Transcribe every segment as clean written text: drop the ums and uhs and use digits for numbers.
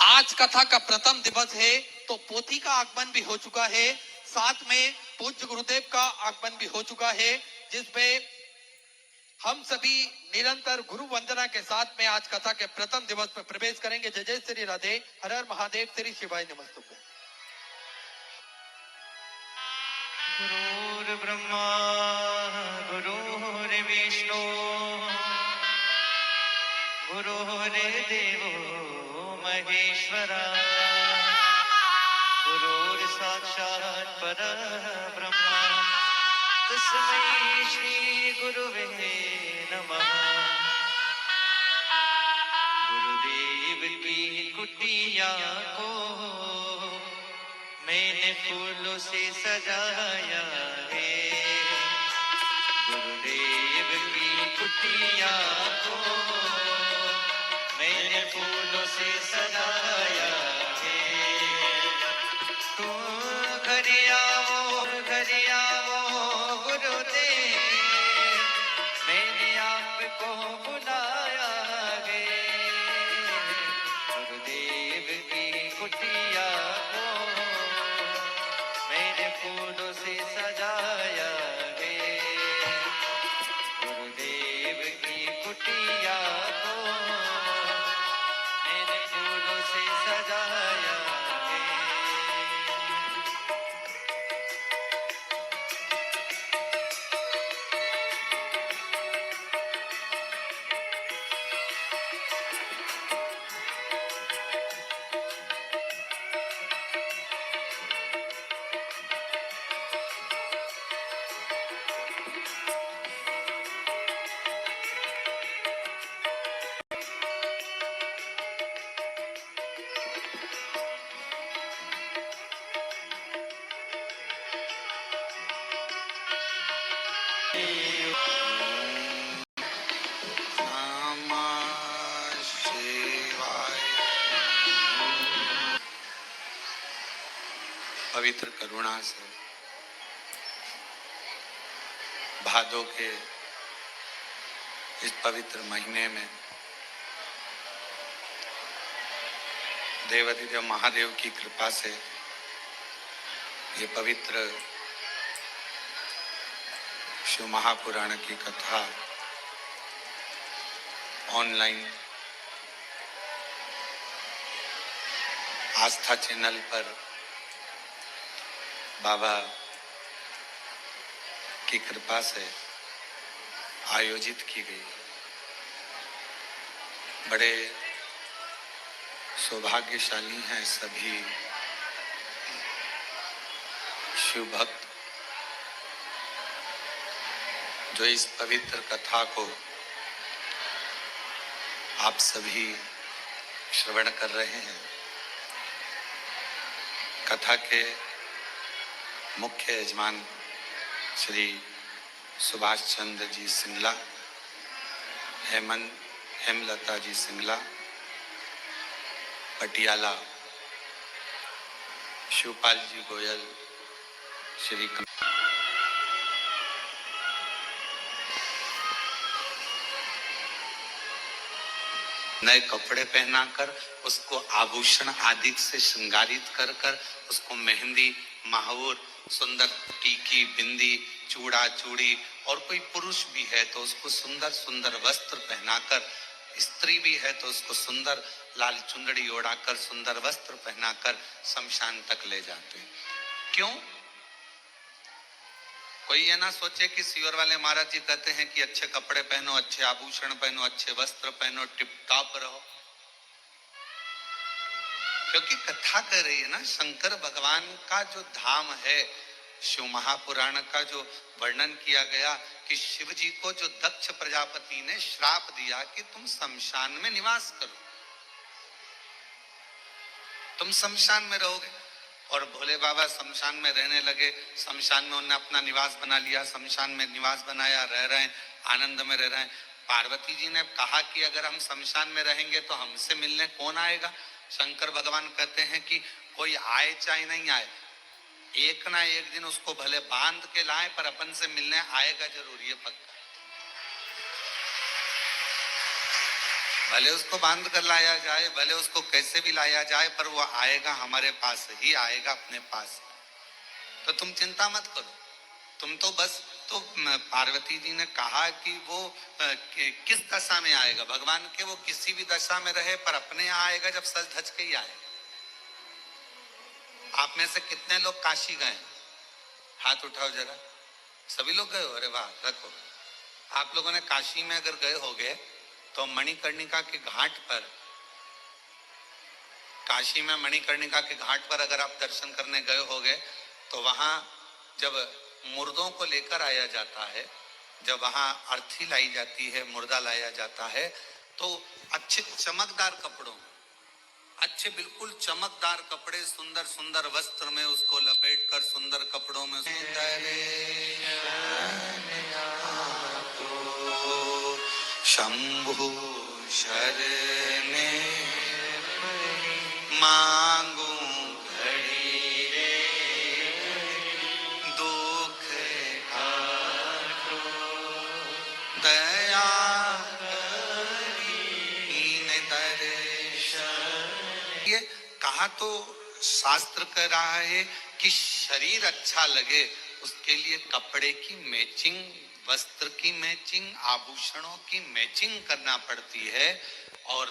आज कथा का प्रथम दिवस है, तो पोथी का आगमन भी हो चुका है, साथ में पूज्य गुरुदेव का आगमन भी हो चुका है, जिसमें हम सभी निरंतर गुरु वंदना के साथ में आज कथा के प्रथम दिवस में प्रवेश करेंगे। जय जय श्री राधे, हर हर महादेव, श्री शिवाय नमस्तुभ्यं। गुरुर्ब्रह्मा गुरुर्विष्णु गुरुर्देवो महेश्वरा गुरुर्साक्षात् परब्रह्मा तस्मै श्री गुरुवे नमः। गुरुदेव की कुटिया को मैंने फूलों से सजाया है। गुरुदेव की कुटिया को मैंने फूलों से सजाया है। तू घर आओ गुरुदेव, मैंने आपको बुलाया है। गुरुदेव की कुटिया को मैंने फूलों से सजाया है। गुरुदेव की कुटिया को मैंने फूलों से सजाया है। पवित्र करुणा से भादों के इस पवित्र महीने में देवाधिदेव महादेव की कृपा से ये पवित्र शिव महापुराण की कथा ऑनलाइन आस्था चैनल पर बाबा की कृपा से आयोजित की गई। बड़े सौभाग्यशाली हैं सभी शिव भक्त जो इस पवित्र कथा को आप सभी श्रवण कर रहे हैं। कथा के मुख्य यजमान श्री सुभाष चंद्र जी सिंगला, हेमलता जी सिंगला, पटियाला, शिवपाल जी गोयल, श्री नए कपड़े पहनाकर उसको आभूषण आदि से श्रृंगारित कर कर उसको मेहंदी, महावर, सुंदर टीकी, बिंदी, चूड़ा, चूड़ी, और कोई पुरुष भी है तो उसको सुंदर सुंदर वस्त्र पहनाकर, स्त्री भी है तो उसको सुंदर लाल चुंदड़ी ओढ़ाकर, सुंदर वस्त्र पहनाकर शमशान तक ले जाते हैं। क्यों? कोई ये ना सोचे कि सीवर वाले महाराज जी कहते हैं कि अच्छे कपड़े पहनो, अच्छे आभूषण पहनो, अच्छे वस्त्र पहनो, टिप टॉप रहो। क्योंकि कथा कर रही है ना शंकर भगवान का जो धाम है, शिव महापुराण का जो वर्णन किया गया कि शिव जी को जो दक्ष प्रजापति ने श्राप दिया कि तुम शमशान में निवास करो, तुम शमशान में रहोगे। और भोले बाबा शमशान में रहने लगे। शमशान में उन्होंने अपना निवास बना लिया, शमशान में निवास बनाया, रह रहे हैं, आनंद में रह रहे हैं। पार्वती जी ने कहा कि अगर हम शमशान में रहेंगे तो हमसे मिलने कौन आएगा? शंकर भगवान कहते हैं कि कोई आए चाहे नहीं आए, एक ना एक दिन उसको भले बांध के लाए पर अपन से मिलने आएगा जरूर, ये पक्का। भले उसको बांध कर लाया जाए, भले उसको कैसे भी लाया जाए, पर वो आएगा, हमारे पास ही आएगा, अपने पास। तो तुम चिंता मत करो। तुम तो बस, तो पार्वती जी ने कहा कि वो किस दशा में आएगा, भगवान के वो किसी भी दशा में रहे, पर अपने यहाँ आएगा जब सज धज के ही आएगा। आप में से कितने लोग काशी गए? हाथ उठाओ जरा। सभी लोग गए हो? अरे वाह, रखो। आप लोगों ने काशी में अगर गए होगे तो मणिकर्णिका के घाट पर, काशी में मणिकर्णिका के घाट पर अगर आप दर्शन करने गए होगे तो वहां जब मुर्दों को लेकर आया जाता है, जब वहां अर्थी लाई जाती है, मुर्दा लाया जाता है, तो अच्छे चमकदार कपड़ों, अच्छे बिल्कुल चमकदार कपड़े, सुंदर सुंदर वस्त्र में उसको लपेट कर, सुंदर कपड़ों में शंभु शरणे मांगू घड़ी रे, दुख काटो दया दीन दर्शन। ये कहा तो शास्त्र कह रहा है कि शरीर अच्छा लगे उसके लिए कपड़े की मैचिंग, वस्त्र की मैचिंग, आभूषणों की मैचिंग करना पड़ती है। और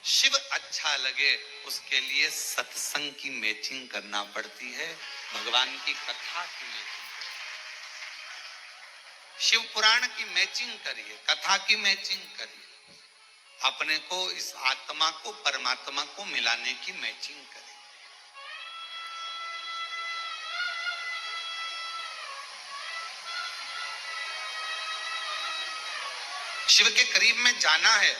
शिव अच्छा लगे उसके लिए सत्संग की मैचिंग करना पड़ती है, भगवान की कथा की मैचिंग। शिव पुराण की मैचिंग करिए, कथा की मैचिंग करिए, अपने को, इस आत्मा को परमात्मा को मिलाने की मैचिंग करिए। शिव के करीब में जाना है।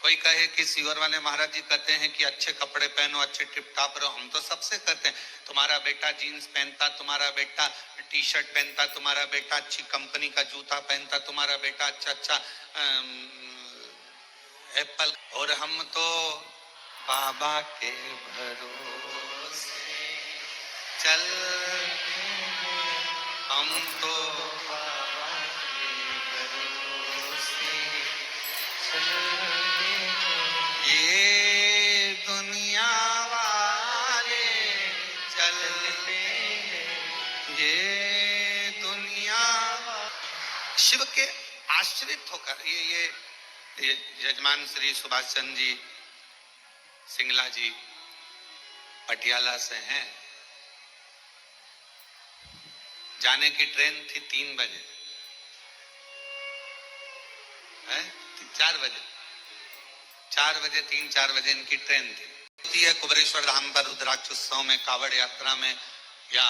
कोई कहे कि सीवर वाले महाराज जी कहते हैं कि अच्छे कपड़े पहनो, अच्छे टिप टाप रहो। हम तो सबसे कहते हैं, तुम्हारा बेटा जीन्स पहनता, तुम्हारा बेटा टी शर्ट पहनता, तुम्हारा बेटा अच्छी कंपनी का जूता पहनता, तुम्हारा बेटा अच्छा अच्छा एप्पल, और हम तो बाबा के भरोसे चल, हम तो बाबा के भरोसे चल, ये दुनिया वाले चलते, ये दुनिया। शिव के आश्रित होकर ये यजमान श्री सुभाष चंद्र जी सिंगला जी पटियाला से हैं। जाने की ट्रेन थी 3 बजे, है 4 बजे, 4 बजे 3-4 बजे इनकी ट्रेन थी। है कुबरेश्वर धाम पर रुद्राक्ष उत्सव में, कावड़ यात्रा में, या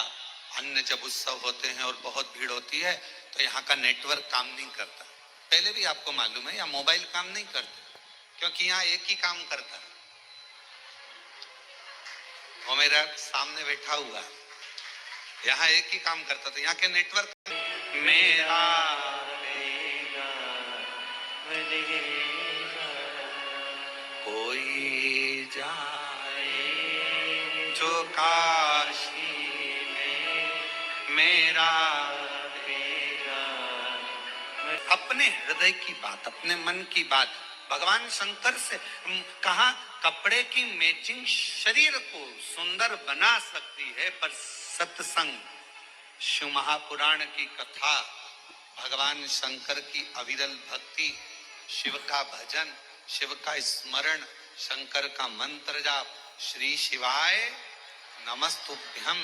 अन्य जब उत्सव होते हैं और बहुत भीड़ होती है तो यहाँ का नेटवर्क काम नहीं करता। पहले भी आपको मालूम है, या मोबाइल काम नहीं करते, क्योंकि यहाँ एक ही काम करता है, वो मेरा सामने बैठा हुआ है, यहाँ एक ही काम करता था, यहाँ के नेटवर्क। मेरा कोई जाए जो काशी में, मेरा अपने हृदय की बात, अपने मन की बात भगवान शंकर से कहा। कपड़े की मैचिंग शरीर को सुंदर बना सकती है, पर सत्संग, शिव महापुराण की कथा, भगवान शंकर की अविरल भक्ति, शिव का भजन, शिव का स्मरण, शंकर का मंत्र जाप, श्री शिवाय नमस्तुभ्यम,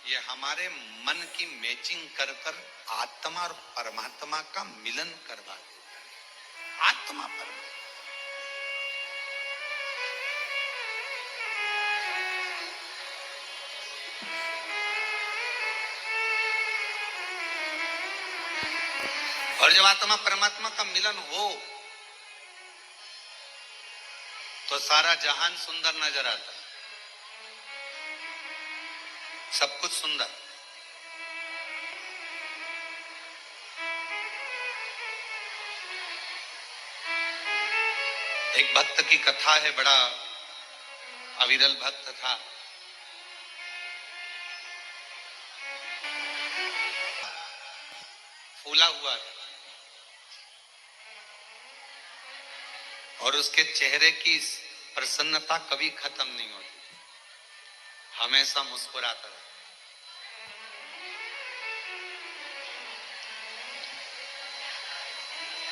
ये हमारे मन की मैचिंग कर कर आत्मा और परमात्मा का मिलन करवा देता है। आत्मा परमात्मा, और जब आत्मा परमात्मा का मिलन हो तो सारा जहान सुंदर नजर आता, सब कुछ सुंदर। एक भक्त की कथा है, बड़ा अविरल भक्त था। फूला हुआ था, और उसके चेहरे की प्रसन्नता कभी खत्म नहीं होती, हमेशा मुस्कुराता रहता।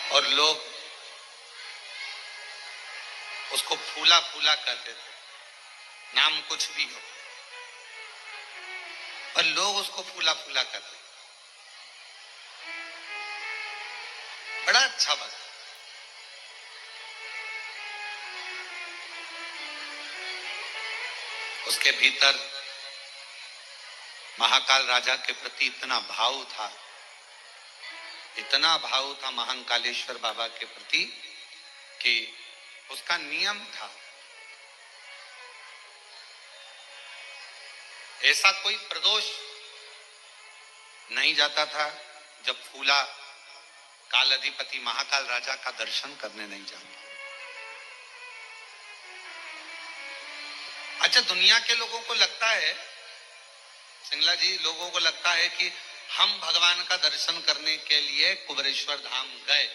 और लोग उसको फूला फूला कहते थे, नाम कुछ भी हो, पर लोग उसको फूला फूला कहते। बड़ा अच्छा भक्त। उसके भीतर महाकाल राजा के प्रति इतना भाव था, इतना भाव था महाकालेश्वर बाबा के प्रति कि उसका नियम था, ऐसा कोई प्रदोष नहीं जाता था जब फूला काल अधिपति महाकाल राजा का दर्शन करने नहीं जाता। अच्छा, दुनिया के लोगों को लगता है, सिंगला जी, लोगों को लगता है कि हम भगवान का दर्शन करने के लिए कुबेरेश्वर धाम गए।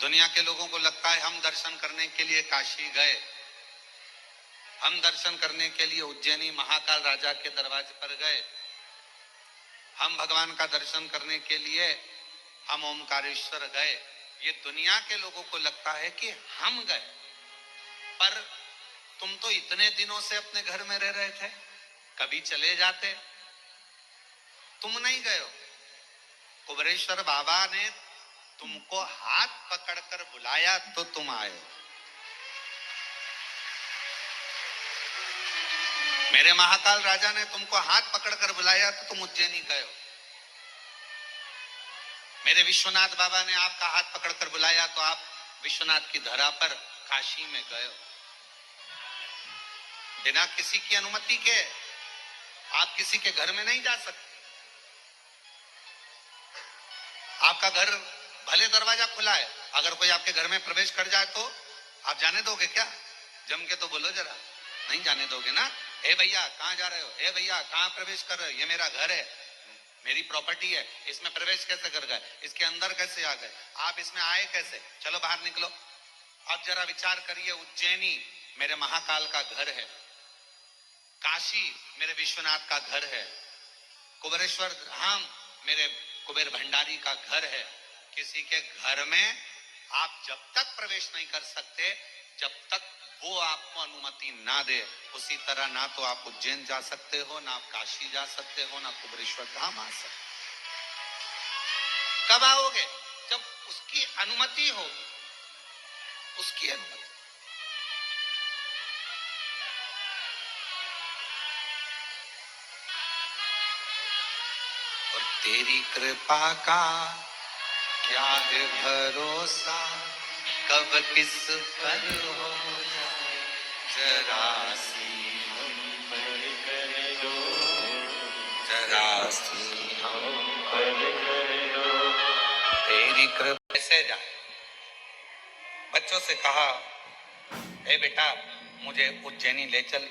दुनिया के लोगों को लगता है हम दर्शन करने के लिए काशी गए, हम दर्शन करने के लिए उज्जैनी महाकाल राजा के दरवाजे पर गए, हम भगवान का दर्शन करने के लिए हम ओमकारेश्वर गए। ये दुनिया के लोगों को लगता है कि हम गए, पर तुम तो इतने दिनों से अपने घर में रह रहे थे, कभी चले जाते, तुम नहीं गए हो। कुबेरेश्वर बाबा ने तुमको हाथ पकड़कर बुलाया तो तुम आए हो। मेरे महाकाल राजा ने तुमको हाथ पकड़कर बुलाया तो तुम उज्जैनी गए हो। मेरे विश्वनाथ बाबा ने आपका हाथ पकड़कर बुलाया तो आप विश्वनाथ की धरा पर काशी में गए हो। बिना किसी की अनुमति के आप किसी के घर में नहीं जा सकते। आपका घर भले दरवाजा खुला है, अगर कोई आपके घर में प्रवेश कर जाए तो आप जाने दोगे क्या? जम के तो बोलो जरा, नहीं जाने दोगे ना। हे भैया कहाँ जा रहे हो? हे भैया कहाँ प्रवेश कर रहे हो? ये मेरा घर है, मेरी प्रॉपर्टी है, इसमें प्रवेश कैसे कर गए? इसके अंदर कैसे आ गए? आप इसमें आए कैसे? चलो बाहर निकलो। अब जरा विचार करिए, उज्जैनी मेरे महाकाल का घर है, काशी मेरे विश्वनाथ का घर है, कुबेरेश्वर धाम मेरे कुबेर भंडारी का घर है। किसी के घर में आप जब तक प्रवेश नहीं कर सकते जब तक वो आपको अनुमति ना दे। उसी तरह ना तो आप उज्जैन जा सकते हो, ना आप काशी जा सकते हो, ना कुबेरेश्वर धाम आ सकते। कब आओगे? जब उसकी अनुमति होगी, उसकी अनुमति। और तेरी कृपा का क्या है भरोसा, कब किस पर हो जाए जरा सी हम पर कर दो, जरा सी हम पर कर दो तेरी कृपा। कैसे जाए? बच्चों से कहा, ए बेटा मुझे उज्जैनी ले चल।